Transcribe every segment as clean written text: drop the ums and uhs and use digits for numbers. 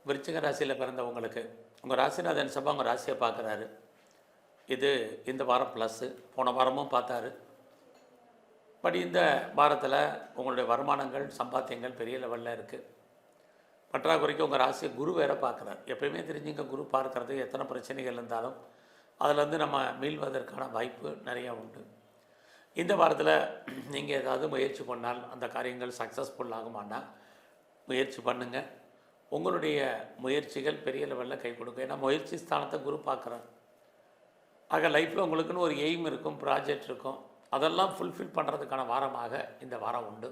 விருச்சிக ராசியில் பிறந்தவங்களுக்கு உங்கள் ராசிநாதன் சபா உங்கள் ராசியை பார்க்குறாரு. இது இந்த வாரம் ப்ளஸ்ஸு. போன வாரமும் பார்த்தாரு. பட் இந்த வாரத்தில் உங்களுடைய வருமானங்கள் சம்பாத்தியங்கள் பெரிய லெவலில் இருக்குது. பற்றாக்குறைக்கு உங்கள் ராசியை குரு வேறு பார்க்குறாரு. எப்பயுமே தெரிஞ்சுங்க, குரு பார்க்குறது எத்தனை பிரச்சனைகள் இருந்தாலும் அதிலேருந்து நம்ம மீள்வதற்கான வாய்ப்பு நிறையா உண்டு. இந்த வாரத்தில் நீங்கள் ஏதாவது முயற்சி பண்ணால் அந்த காரியங்கள் சக்ஸஸ்ஃபுல் ஆகுமானா முயற்சி பண்ணுங்கள். உங்களுடைய முயற்சிகள் பெரிய லெவலில் கை கொடுக்கும். ஏன்னா முயற்சி ஸ்தானத்தை குரு பார்க்குறார். ஆக லைஃப்பில் உங்களுக்குன்னு ஒரு எய்ம் இருக்கும், ப்ராஜெக்ட் இருக்கும். அதெல்லாம் ஃபுல்ஃபில் பண்ணுறதுக்கான வாரமாக இந்த வாரம் உண்டு.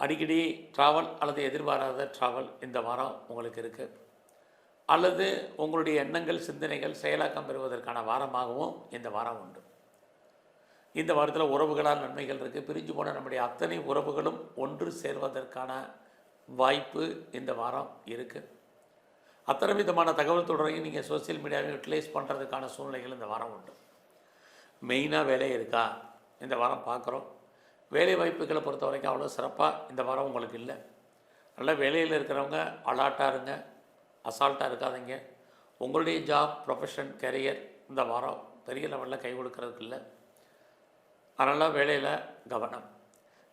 அடிக்கடி ட்ராவல் அல்லது எதிர்பாராத ட்ராவல் இந்த வாரம் உங்களுக்கு இருக்குது. அல்லது உங்களுடைய எண்ணங்கள் சிந்தனைகள் செயலாக்கம் பெறுவதற்கான வாரமாகவும் இந்த வாரம் உண்டு. இந்த வாரத்தில் உறவுகளால் நன்மைகள் இருக்குது. பிரிஞ்சு போன நம்முடைய அத்தனை உறவுகளும் ஒன்று சேர்வதற்கான வாய்ப்பு இந்த வாரம் இருக்குது. அத்தனை விதமான தகவல் தொடரையும் நீங்கள் சோசியல் மீடியாவை யூட்டிலைஸ் பண்ணுறதுக்கான சூழ்நிலைகள் இந்த வாரம் உண்டு. மெயினாக வேலை இருக்கா இந்த வாரம் பார்க்குறோம். வேலை வாய்ப்புகளை பொறுத்த வரைக்கும் அவ்வளோ சிறப்பாக இந்த வாரம் உங்களுக்கு இல்லை. நல்ல வேலையில் இருக்கிறவங்க அலாட்டாக இருங்க, அசால்ட்டாக இருக்காதீங்க. உங்களுடைய ஜாப், ப்ரொஃபஷன், கெரியர் இந்த வாரம் பெரிய லெவலில் கை கொடுக்கறதுக்கு இல்லை. அதனால் வேலையில் கவனம்.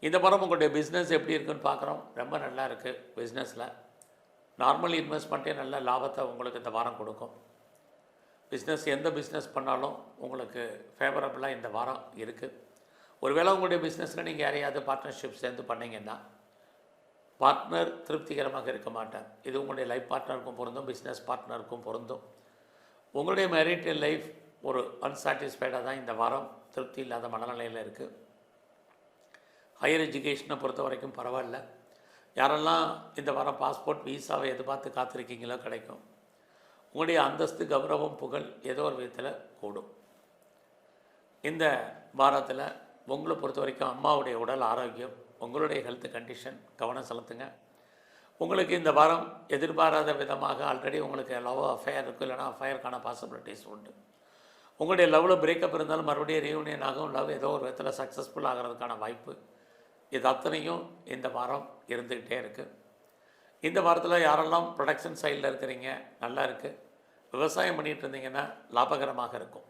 இந்த வாரம் உங்களுடைய பிஸ்னஸ் எப்படி இருக்குதுன்னு பார்க்குறோம். ரொம்ப நல்லா இருக்குது. பிஸ்னஸில் நார்மல் இன்வெஸ்ட்மெண்ட்டே நல்ல லாபத்தை உங்களுக்கு இந்த வாரம் கொடுக்கும். பிஸ்னஸ் எந்த பிஸ்னஸ் பண்ணாலும் உங்களுக்கு ஃபேவரபுளாக இந்த வாரம் இருக்குது. ஒருவேளை உங்களுடைய பிஸ்னஸில் நீங்கள் யாரையாவது பார்ட்னர்ஷிப் சேர்ந்து பண்ணிங்கன்னா பார்ட்னர் திருப்திகரமாக இருக்க மாட்டார். இது உங்களுடைய லைஃப் பார்ட்னருக்கும் பொருந்தும், பிஸ்னஸ் பார்ட்னருக்கும் பொருந்தும். உங்களுடைய மேரிட்டல் லைஃப் ஒரு அன்சாட்டிஸ்ஃபைடாக தான் இந்த வாரம் திருப்தி இல்லாத மனநிலையில் இருக்குது. ஹையர் எஜுகேஷனை பொறுத்த வரைக்கும் பரவாயில்ல. யாரெல்லாம் இந்த வாரம் பாஸ்போர்ட் விசாவை எதிர்பார்த்து காத்திருக்கீங்களோ கிடைக்கும். உங்களுடைய அந்தஸ்து, கௌரவம், புகழ் ஏதோ ஒரு விதத்தில் கூடும். இந்த வாரத்தில் உங்களை பொறுத்த வரைக்கும் அம்மாவுடைய உடல் ஆரோக்கியம், உங்களுடைய ஹெல்த் கண்டிஷன் கவனம் செலுத்துங்க. உங்களுக்கு இந்த வாரம் எதிர்பாராத விதமாக ஆல்ரெடி உங்களுக்கு லவ் அஃபேர் இருக்கும், இல்லைனா அஃபேருக்கான பாசிபிலிட்டிஸ் உண்டு. உங்களுடைய லவ்வில் பிரேக்கப் இருந்தாலும் மறுபடியும் ரீயூனியன் ஆகும். லவ் ஏதோ ஒரு விதத்தில் சக்ஸஸ்ஃபுல் ஆகிறதுக்கான வாய்ப்பு இது அத்தனையும் இந்த வாரம் இருந்துக்கிட்டே இருக்குது. இந்த வாரத்தில் யாரெல்லாம் ப்ரொடக்ஷன் சைடில் இருக்கிறீங்க நல்லா இருக்குது. விவசாயம் பண்ணிகிட்டு இருந்தீங்கன்னா லாபகரமாக இருக்கும்.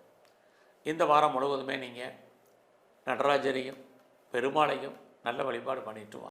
இந்த வாரம் முழுவதுமே நீங்கள் நடராஜரையும் பெருமாளையும் நல்ல வழிபாடு பண்ணிட்டு வாங்க.